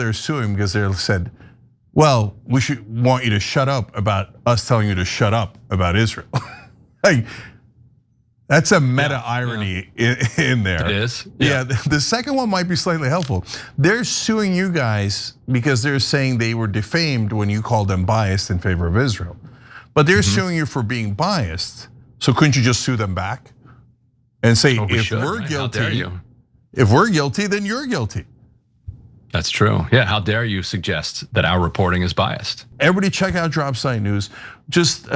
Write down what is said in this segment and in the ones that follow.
they're suing because they said, well, we should want you to shut up about us telling you to shut up about Israel. Like, that's a meta irony in there. It is. Yeah, the second one might be slightly helpful. They're suing you guys because they're saying they were defamed when you called them biased in favor of Israel. But they're suing you for being biased. So couldn't you just sue them back and say, if we're guilty, then you're guilty? That's true. Yeah, how dare you suggest that our reporting is biased? Everybody check out Dropsite News. Just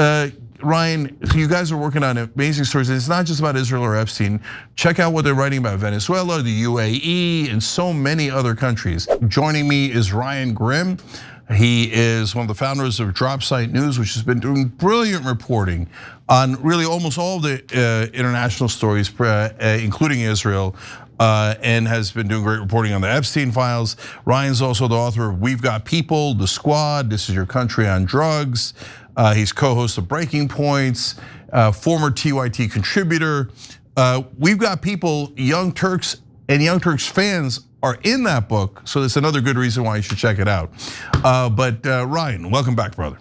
Ryan, you guys are working on amazing stories. It's not just about Israel or Epstein. Check out what they're writing about Venezuela, the UAE, and so many other countries. Joining me is Ryan Grimm. He is one of the founders of Dropsite News, which has been doing brilliant reporting on really almost all of the international stories, including Israel, and has been doing great reporting on the Epstein files. Ryan's also the author of We've Got People, The Squad, This Is Your Country on Drugs. He's co-host of Breaking Points, former TYT contributor. We've Got People, Young Turks and Young Turks fans are in that book, so that's another good reason why you should check it out. But Ryan, welcome back, brother.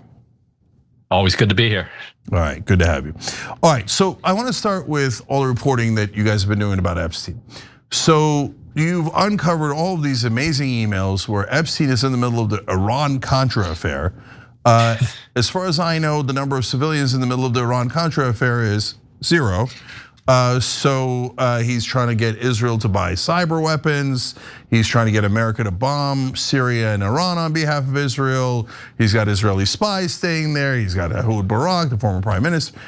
Always good to be here. All right, good to have you. All right, so I want to start with all the reporting that you guys have been doing about Epstein. So you've uncovered all of these amazing emails where Epstein is in the middle of the Iran-Contra affair. As far as I know, the number of civilians in the middle of the Iran-Contra affair is 0. So he's trying to get Israel to buy cyber weapons. He's trying to get America to bomb Syria and Iran on behalf of Israel. He's got Israeli spies staying there. He's got Ehud Barak, the former prime minister.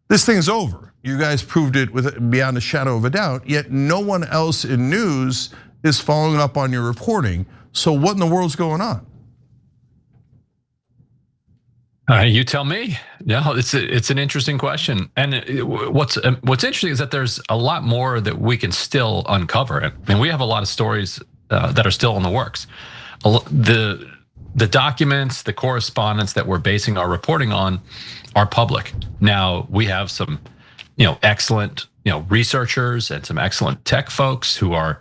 This thing's over. You guys proved it beyond a shadow of a doubt, yet no one else in news is following up on your reporting. So what in the world's going on? You tell me. Yeah, it's an interesting question, and what's interesting is that there's a lot more that we can still uncover. And we have a lot of stories that are still in the works. The documents, the correspondence that we're basing our reporting on, are public. Now we have some, excellent, researchers and some excellent tech folks who are,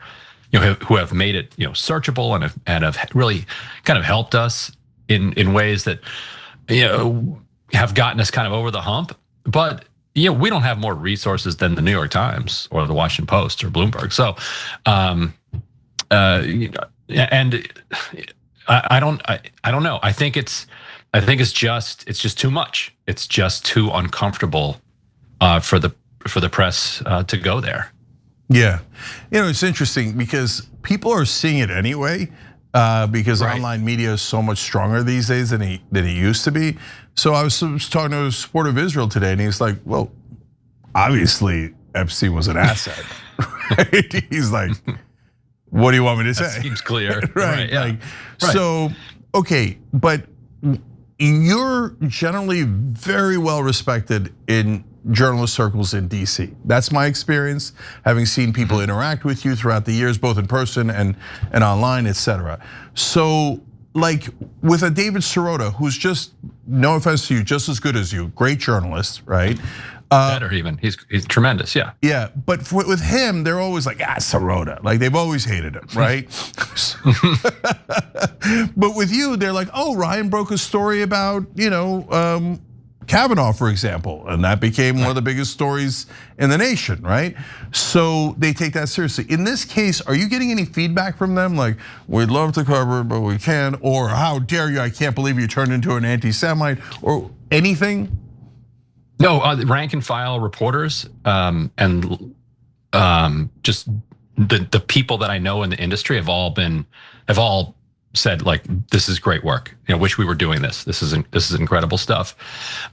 who have made it, searchable and have really kind of helped us in ways that, have gotten us kind of over the hump. But we don't have more resources than the New York Times or the Washington Post or Bloomberg. So, and I don't know. I think it's just too much. It's just too uncomfortable for the press to go there. Yeah, it's interesting because people are seeing it anyway. Because online media is so much stronger these days than it used to be. So I was talking to a supporter of Israel today, and he's like, "Well, obviously Epstein was an asset." Right? He's like, "What do you want me to say?" That seems clear, right? Yeah. So okay, but you're generally very well respected in journalist circles in DC. That's my experience, having seen people interact with you throughout the years, both in person and online, etc. So, like with a David Sirota, who's just, no offense to you, just as good as you, great journalist, right? Better even, he's tremendous, yeah. Yeah, but with him, they're always like, Sirota. Like they've always hated him, right? But with you, they're like, oh, Ryan broke a story about, Kavanaugh, for example, and that became one of the biggest stories in the nation, right? So they take that seriously. In this case, are you getting any feedback from them? Like, we'd love to cover it, but we can't, or how dare you, I can't believe you turned into an anti-Semite, or anything? No, rank and file reporters and just the people that I know in the industry have all said, like, this is great work. Wish we were doing this. This is incredible stuff.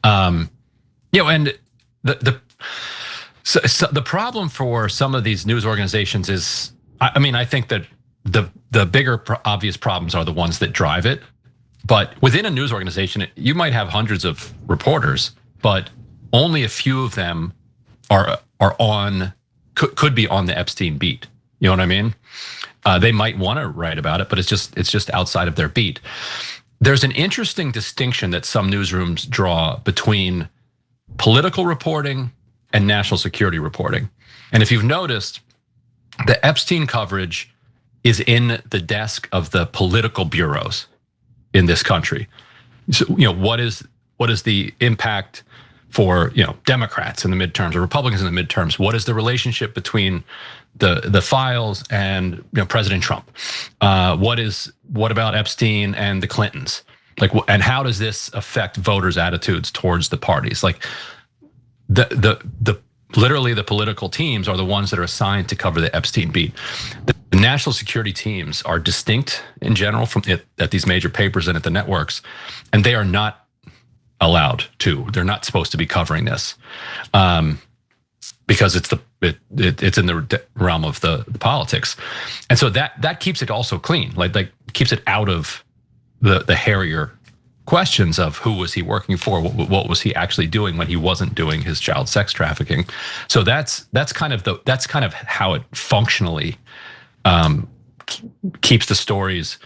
And the problem for some of these news organizations is, I think that the bigger obvious problems are the ones that drive it. But within a news organization, you might have hundreds of reporters, but only a few of them could be on the Epstein beat. You know what I mean? They might want to write about it, but it's just outside of their beat. There's an interesting distinction that some newsrooms draw between political reporting and national security reporting. And if you've noticed, the Epstein coverage is in the desk of the political bureaus in this country. So, what is the impact for Democrats in the midterms or Republicans in the midterms? What is the relationship between the files and President Trump? What about Epstein and the Clintons? And how does this affect voters' attitudes towards the parties? Literally the political teams are the ones that are assigned to cover the Epstein beat. The national security teams are distinct in general from at these major papers and at the networks, and they are not allowed to. They're not supposed to be covering this because it's in the realm of the politics, and so that keeps it also clean. Like keeps it out of the hairier questions of who was he working for, what was he actually doing when he wasn't doing his child sex trafficking. So that's kind of how it functionally keeps the stories,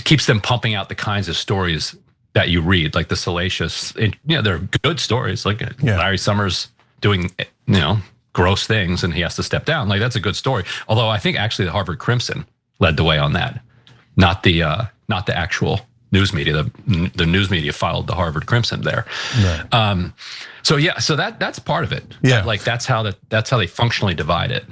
keeps them pumping out the kinds of stories that you read, like the salacious. They're good stories, like Larry Summers doing gross things and he has to step down. Like that's a good story. Although I think actually the Harvard Crimson led the way on that, not the actual news media. The news media followed the Harvard Crimson there. Right. So that's part of it. Yeah. Like that's how they functionally divide it.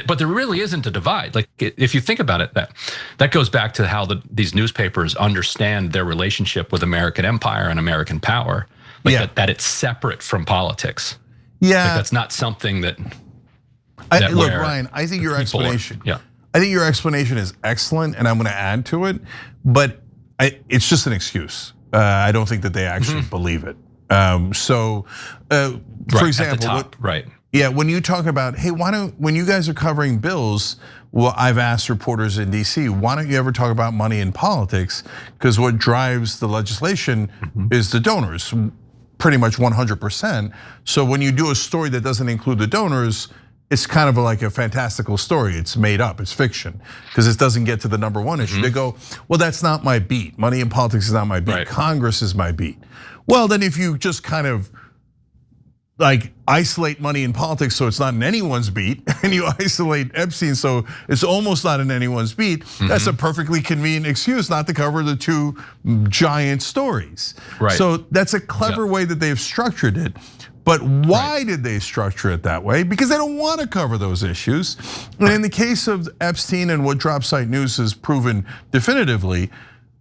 But there really isn't a divide. Like if you think about it, that goes back to how these newspapers understand their relationship with American empire and American power. That it's separate from politics. Yeah. That's not something that look, Ryan, I think your explanation. I think your explanation is excellent, and I'm going to add to it, but it's just an excuse. I don't think that they actually believe it. For example, yeah, when you talk about, hey, when you guys are covering bills, well, I've asked reporters in DC, why don't you ever talk about money in politics? Because what drives the legislation is the donors, pretty much 100%. So when you do a story that doesn't include the donors, it's kind of like a fantastical story. It's made up, it's fiction, because it doesn't get to the number one issue. They go, well, that's not my beat. Money in politics is not my beat. Right. Congress is my beat. Well, then if you just kind of like isolate money in politics so it's not in anyone's beat, and you isolate Epstein so it's almost not in anyone's beat, that's a perfectly convenient excuse not to cover the two giant stories. Right. So that's a clever way that they've structured it. But why did they structure it that way? Because they don't want to cover those issues. And in the case of Epstein and what Dropsite News has proven definitively,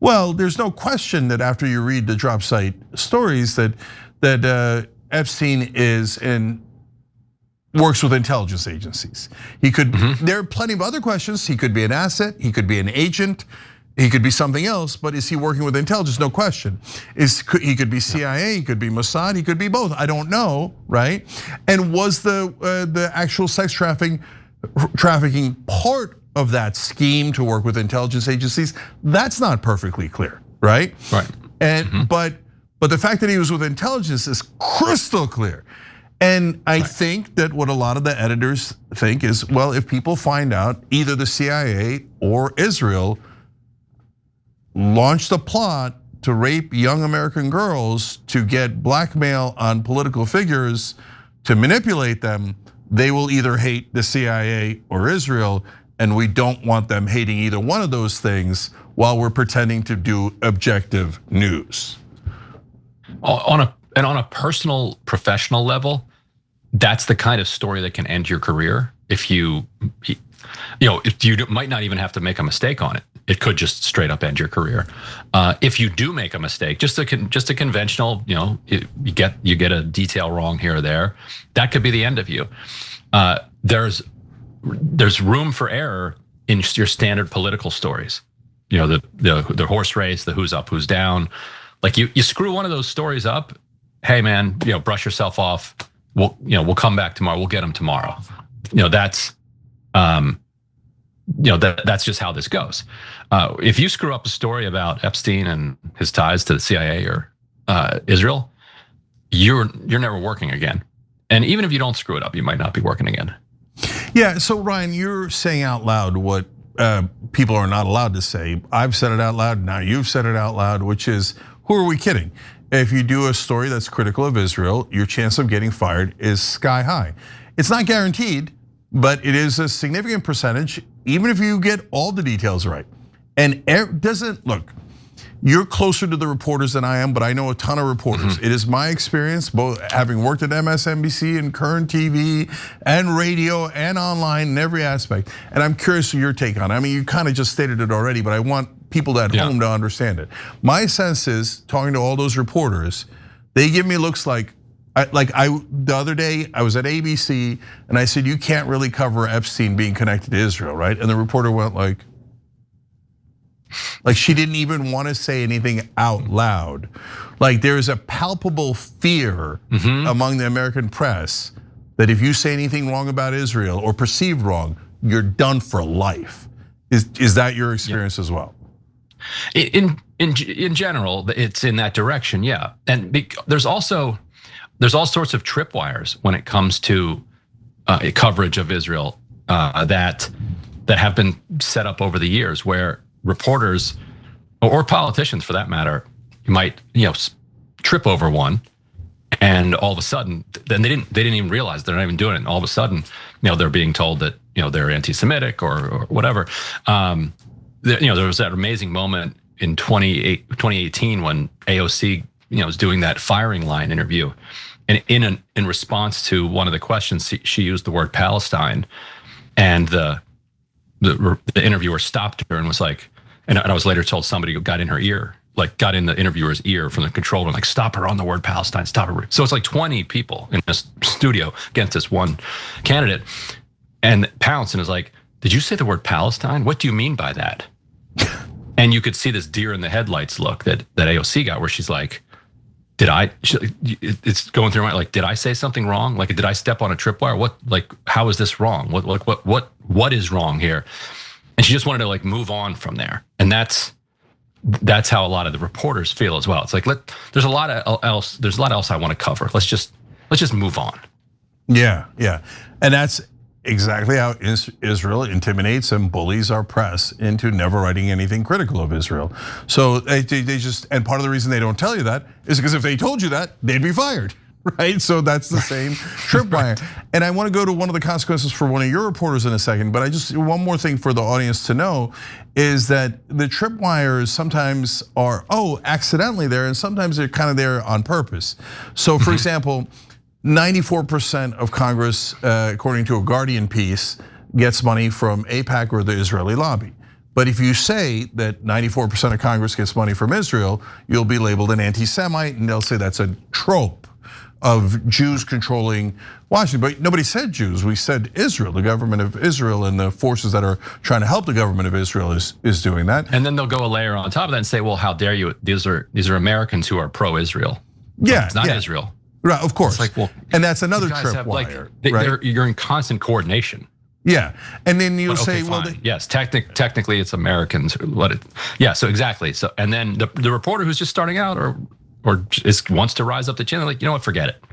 well, there's no question that after you read the Dropsite stories that Epstein works with intelligence agencies. He could. There are plenty of other questions. He could be an asset. He could be an agent. He could be something else, but is he working with intelligence? No question. He could be CIA, he could be Mossad, he could be both. I don't know, right? And was the actual sex trafficking part of that scheme to work with intelligence agencies? That's not perfectly clear, right? Right. And but the fact that he was with intelligence is crystal clear. And I think that what a lot of the editors think is, well, if people find out either the CIA or Israel launched a plot to rape young American girls to get blackmail on political figures to manipulate them, they will either hate the CIA or Israel, and we don't want them hating either one of those things while we're pretending to do objective news. On a personal, professional level, that's the kind of story that can end your career if you might not even have to make a mistake on it. It could just straight up end your career. If you do make a mistake, just a conventional, you get a detail wrong here or there, that could be the end of you. There's room for error in your standard political stories. The horse race, the who's up, who's down. Like you screw one of those stories up, hey man, brush yourself off. We'll come back tomorrow. We'll get them tomorrow. That's just how this goes. If you screw up a story about Epstein and his ties to the CIA or Israel, you're never working again. And even if you don't screw it up, you might not be working again. Yeah, so Ryan, you're saying out loud what people are not allowed to say. I've said it out loud, now you've said it out loud, which is, who are we kidding? If you do a story that's critical of Israel, your chance of getting fired is sky high. It's not guaranteed, but it is a significant percentage. even if you get all the details right, and doesn't look. You're closer to the reporters than I am, but I know a ton of reporters. It is my experience, both having worked at MSNBC and current TV and radio and online in every aspect. And I'm curious of your take on it. I mean, you kind of just stated it already, but I want people at home to understand it. My sense is, talking to all those reporters, they give me looks like the other day I was at ABC and I said, you can't really cover Epstein being connected to Israel, right? And the reporter went like she didn't even want to say anything out loud. Like there's a palpable fear among the American press that if you say anything wrong about Israel or perceived wrong, you're done for life. Is that your experience as well? In general, it's in that direction, yeah. And there's all sorts of tripwires when it comes to coverage of Israel that have been set up over the years, where reporters or politicians, for that matter, you might trip over one, and all of a sudden, then they didn't even realize they're not even doing it. And all of a sudden, they're being told that they're anti-Semitic or whatever. There was that amazing moment in 2018 when AOC was doing that firing line interview, and in response to one of the questions, she used the word Palestine, and the interviewer stopped her and was like, and I was later told somebody got in her ear, like got in the interviewer's ear from the control room, like stop her on the word Palestine, stop her. So it's like 20 people in this studio against this one candidate, and Pouncin is like, did you say the word Palestine? What do you mean by that? And you could see this deer in the headlights look that AOC got, where she's like, it's going through my, like, did I say something wrong? Like, did I step on a tripwire? What, like, how is this wrong? What is wrong here? And she just wanted to like move on from there. And that's how a lot of the reporters feel as well. It's like, there's a lot else I want to cover. Let's just move on. Yeah. And that's exactly how Israel intimidates and bullies our press into never writing anything critical of Israel. So they just, and part of the reason they don't tell you that is because if they told you that, they'd be fired, right? So that's the same tripwire. And I want to go to one of the consequences for one of your reporters in a second, but one more thing for the audience to know is that the tripwires sometimes are, accidentally there, and sometimes they're kind of there on purpose. So for example, 94% of Congress, according to a Guardian piece, gets money from AIPAC or the Israeli lobby. But if you say that 94% of Congress gets money from Israel, you'll be labeled an anti-Semite, and they'll say that's a trope of Jews controlling Washington. But nobody said Jews, we said Israel, the government of Israel, and the forces that are trying to help the government of Israel is doing that. And then they'll go a layer on top of that and say, well, how dare you? These are Americans who are pro-Israel. Yeah, it's not Israel. Right, of course. It's like, well, and that's another tripwire, right? You're in constant coordination. Yeah, and then you'll say, well, yes, technically it's Americans. So exactly. So, and then the reporter who's just starting out or wants to rise up the chain, they're like, you know what, forget it.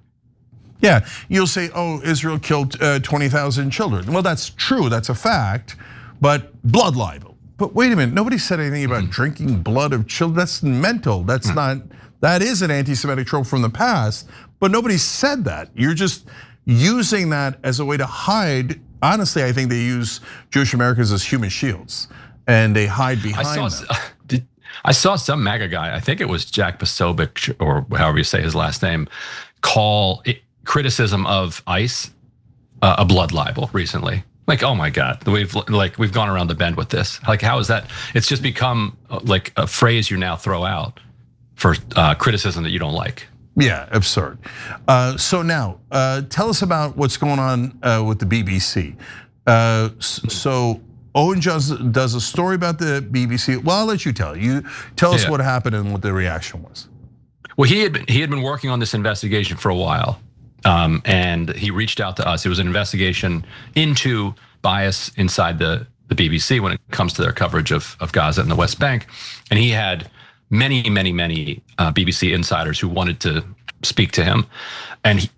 Yeah, you'll say, Israel killed 20,000 children. Well, that's true, that's a fact, but blood libel. But wait a minute, nobody said anything about drinking blood of children. That's mental. That's not. That is an anti-Semitic trope from the past, but nobody said that. You're just using that as a way to hide. Honestly, I think they use Jewish Americans as human shields, and they hide behind them. I saw some MAGA guy, I think it was Jack Posobiec, or however you say his last name, call criticism of ICE a blood libel recently. Like, oh my God, we've gone around the bend with this. Like, how is that? It's just become like a phrase you now throw out for criticism that you don't like. Yeah, absurd. So now, tell us about what's going on with the BBC. So Owen does a story about the BBC. Well, I'll let you tell. You tell us what happened and what the reaction was. Well, he had been working on this investigation for a while, and he reached out to us. It was an investigation into bias inside the BBC when it comes to their coverage of Gaza and the West Bank, and he had many BBC insiders who wanted to speak to him,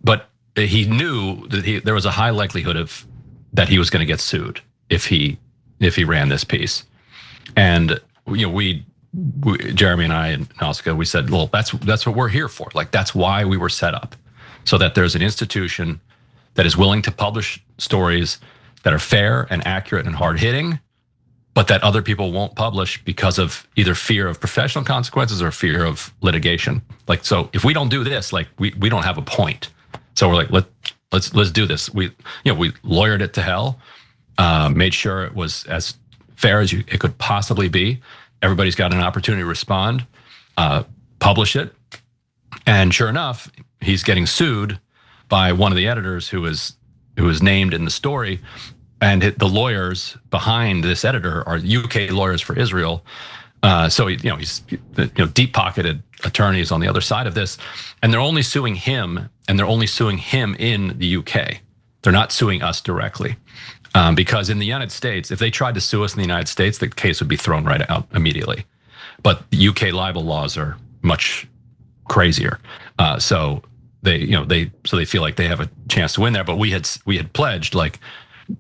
but he knew that there was a high likelihood that he was going to get sued if he ran this piece. And we Jeremy and I and Oscar, we said, well, that's what we're here for. Like, that's why we were set up, so that there's an institution that is willing to publish stories that are fair and accurate and hard hitting, but that other people won't publish because of either fear of professional consequences or fear of litigation. Like, so if we don't do this, like we don't have a point. So we're like, let's do this. We lawyered it to hell, made sure it was as fair as it could possibly be. Everybody's got an opportunity to respond, publish it. And sure enough, he's getting sued by one of the editors who was named in the story. And the lawyers behind this editor are UK lawyers for Israel. So he's deep-pocketed attorneys on the other side of this, and they're only suing him, and they're only suing him in the UK. They're not suing us directly, because in the United States, if they tried to sue us in the United States, the case would be thrown right out immediately. But the UK libel laws are much crazier, so they feel like they have a chance to win there. But we had pledged, like,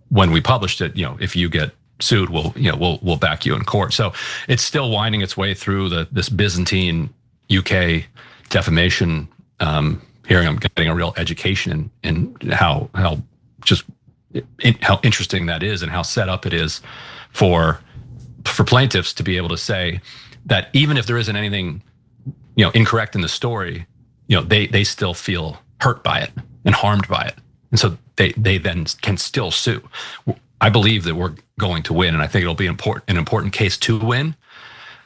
when we published it, if you get sued, we'll back you in court. So it's still winding its way through this Byzantine UK defamation hearing. I'm getting a real education in how interesting that is, and how set up it is for plaintiffs to be able to say that even if there isn't anything incorrect in the story, they still feel hurt by it and harmed by it. And so they then can still sue. I believe that we're going to win, and I think it'll be an important case to win.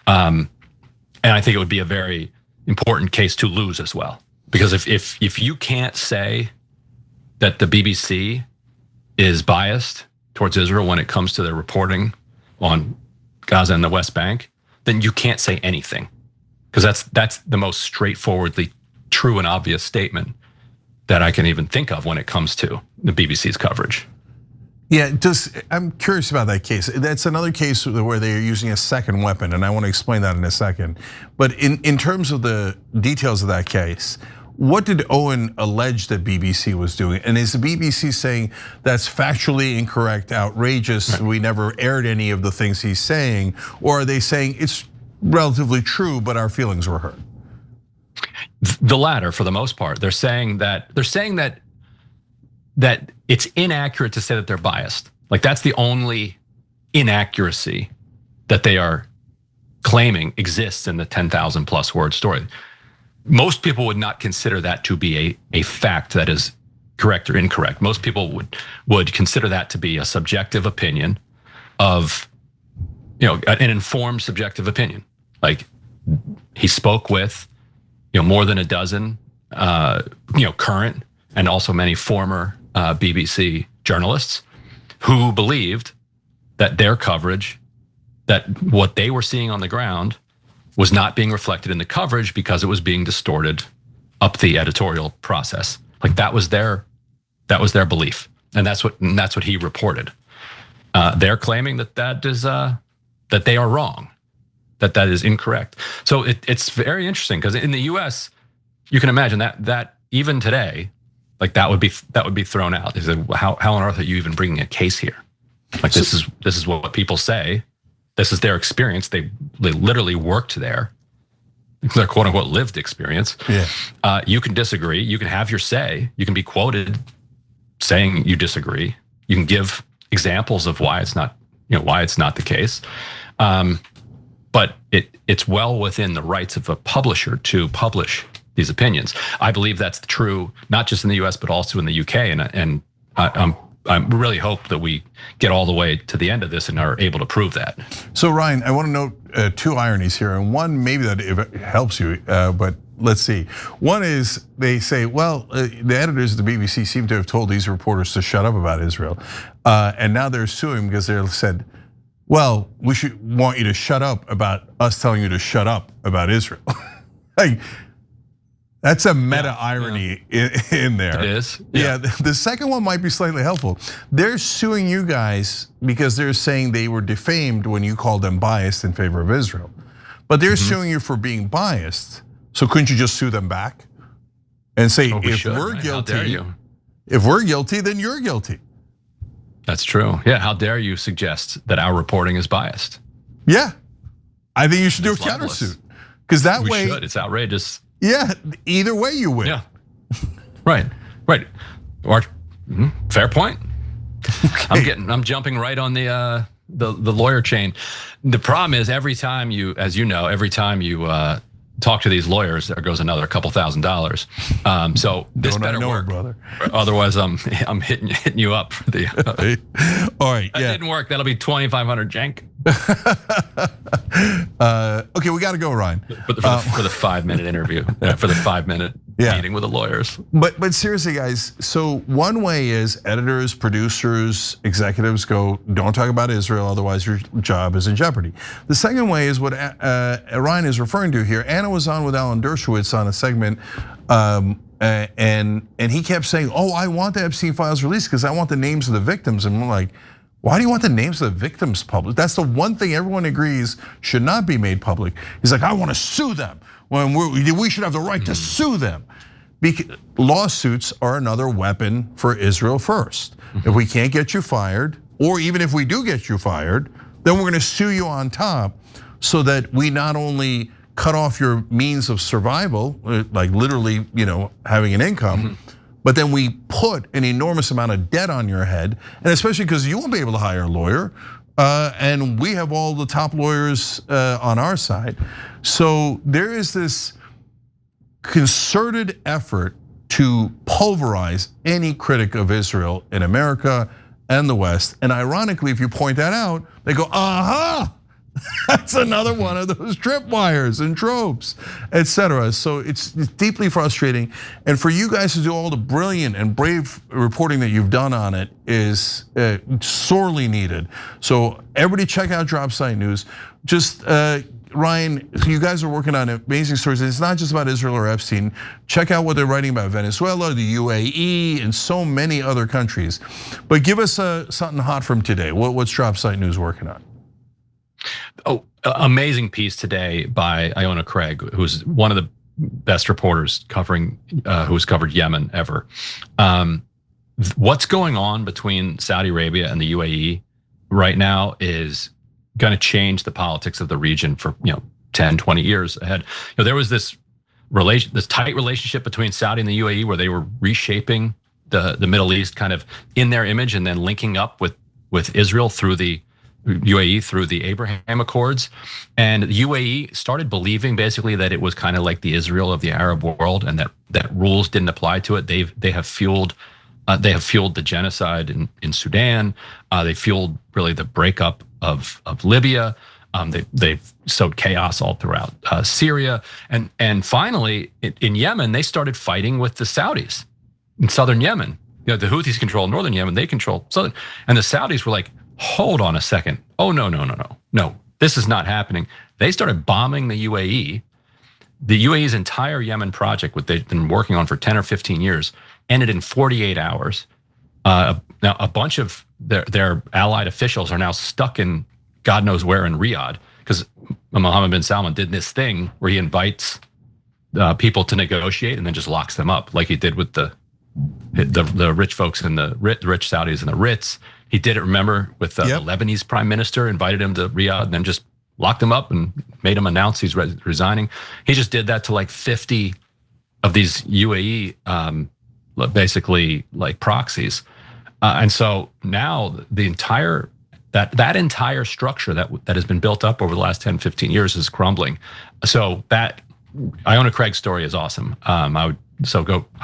And I think it would be a very important case to lose as well. Because if you can't say that the BBC is biased towards Israel when it comes to their reporting on Gaza and the West Bank, then you can't say anything. Because that's the most straightforwardly true and obvious statement that I can even think of when it comes to the BBC's coverage. Yeah, I'm curious about that case. That's another case where they're using a second weapon, and I want to explain that in a second. But in terms of the details of that case, what did Owen allege that BBC was doing? And is the BBC saying that's factually incorrect, outrageous, right, we never aired any of the things he's saying? Or are they saying it's relatively true, but our feelings were hurt? The latter, for the most part. They're saying that it's inaccurate to say that they're biased. Like, that's the only inaccuracy that they are claiming exists in the 10,000 plus word story. Most people would not consider that to be a fact that is correct or incorrect. Most people would consider that to be a subjective opinion of, an informed subjective opinion. Like, he spoke with more than a dozen, current and also many former BBC journalists who believed that their coverage, that what they were seeing on the ground was not being reflected in the coverage because it was being distorted up the editorial process. Like, that was their belief, and that's what he reported. They're claiming that they are wrong, that is incorrect. So it's very interesting, because in the U.S., you can imagine that even today, like, that would be thrown out. They said, how on earth are you even bringing a case here? Like, this is what people say. This is their experience. They literally worked there. Their quote unquote lived experience. Yeah. You can disagree. You can have your say. You can be quoted saying you disagree. You can give examples of why it's not the case. But it's well within the rights of a publisher to publish these opinions. I believe that's true, not just in the US, but also in the UK. And I really hope that we get all the way to the end of this and are able to prove that. So Ryan, I want to note two ironies here, and one maybe that it helps you, but let's see. One is they say, well, the editors of the BBC seem to have told these reporters to shut up about Israel, and now they're suing because they said, well, we should want you to shut up about us telling you to shut up about Israel. Like, that's a meta irony in there. It is. Yeah, the second one might be slightly helpful. They're suing you guys because they're saying they were defamed when you called them biased in favor of Israel. But they're suing you for being biased. So couldn't you just sue them back and say, if we're guilty, then you're guilty? That's true. Yeah, how dare you suggest that our reporting is biased? Yeah, I think you should do a countersuit, because that way it's outrageous. Yeah, either way you win. Yeah, right. Or fair point. Okay. I'm jumping right on the the lawyer chain. The problem is every time you, as you know, every time you talk to these lawyers, there goes another couple $1,000. So this better work, brother. Otherwise, I'm hitting you up for the. All right, that didn't work. That'll be 2,500 jank. Okay, we got to go, Ryan. For the 5-minute interview, for the 5-minute meeting with the lawyers. But seriously, guys. So one way is editors, producers, executives go, don't talk about Israel, otherwise your job is in jeopardy. The second way is what Ryan is referring to here. Anna was on with Alan Dershowitz on a segment. And he kept saying, "Oh, I want the Epstein files released because I want the names of the victims." And we're like, why do you want the names of the victims public? That's the one thing everyone agrees should not be made public. He's like, I want to sue them. When we should have the right to sue them. Because lawsuits are another weapon for Israel first. If we can't get you fired, or even if we do get you fired, then we're going to sue you on top, so that we not only cut off your means of survival, like literally, having an income, but then we put an enormous amount of debt on your head, and especially because you won't be able to hire a lawyer, and we have all the top lawyers on our side. So there is this concerted effort to pulverize any critic of Israel in America and the West. And ironically, if you point that out, they go, aha! That's another one of those tripwires and tropes, etc. So it's deeply frustrating. And for you guys to do all the brilliant and brave reporting that you've done on it is sorely needed. So everybody check out Dropsite News. Just Ryan, you guys are working on amazing stories. It's not just about Israel or Epstein. Check out what they're writing about Venezuela, the UAE, and so many other countries. But give us something hot from today. What's Dropsite News working on? Oh, amazing piece today by Iona Craig, who's one of the best reporters who's covered Yemen ever. What's going on between Saudi Arabia and the UAE right now is going to change the politics of the region for 10, 20 years ahead. There was this tight relationship between Saudi and the UAE where they were reshaping the Middle East kind of in their image, and then linking up with Israel through the UAE through the Abraham Accords. And the UAE started believing basically that it was kind of like the Israel of the Arab world, and that rules didn't apply to it. They have fueled the genocide in Sudan. They fueled really the breakup of Libya. They've sowed chaos all throughout Syria, and finally in Yemen they started fighting with the Saudis in southern Yemen. The Houthis control northern Yemen, they control southern, and the Saudis were like, hold on a second. Oh, no, this is not happening. They started bombing the UAE. The UAE's entire Yemen project, what they've been working on for 10 or 15 years, ended in 48 hours. Now, a bunch of their allied officials are now stuck in God knows where in Riyadh, because Mohammed bin Salman did this thing where he invites people to negotiate and then just locks them up, like he did with the rich folks and the rich Saudis and the Ritz. He did it, remember, with the Lebanese prime minister, invited him to Riyadh and then just locked him up and made him announce he's resigning. He just did that to like 50 of these UAE, basically like proxies. And so now the entire, that entire structure that has been built up over the last 10, 15 years is crumbling. So that Iona Craig's story is awesome. I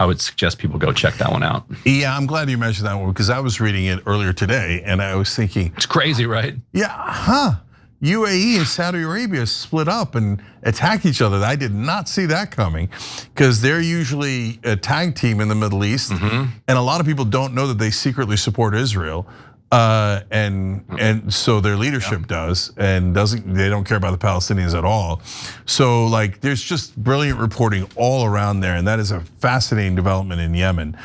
would suggest people go check that one out. Yeah, I'm glad you mentioned that one because I was reading it earlier today and I was thinking, it's crazy, right? Yeah, UAE and Saudi Arabia split up and attack each other. I did not see that coming because they're usually a tag team in the Middle East, and a lot of people don't know that they secretly support Israel. And so their leadership does, and they don't care about the Palestinians at all. So like there's just brilliant reporting all around there, and that is a fascinating development in Yemen.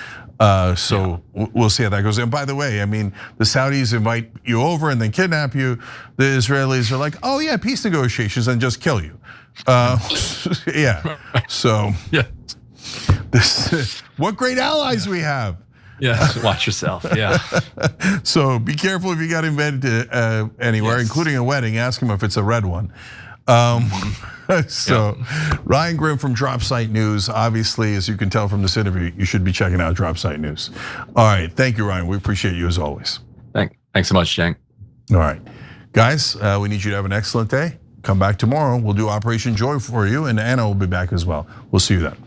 So we'll see how that goes. And by the way, I mean, the Saudis invite you over and then kidnap you. The Israelis are like, oh yeah, peace negotiations, and just kill you. Yeah, so what great allies we have. Yeah, watch yourself. Yeah. So be careful if you got invited to anywhere, including a wedding. Ask him if it's a red one. Ryan Grim from Dropsite News. Obviously, as you can tell from this interview, you should be checking out Dropsite News. All right, thank you, Ryan. We appreciate you as always. Thanks so much, Cenk. All right. Guys, we need you to have an excellent day. Come back tomorrow. We'll do Operation Joy for you, and Anna will be back as well. We'll see you then.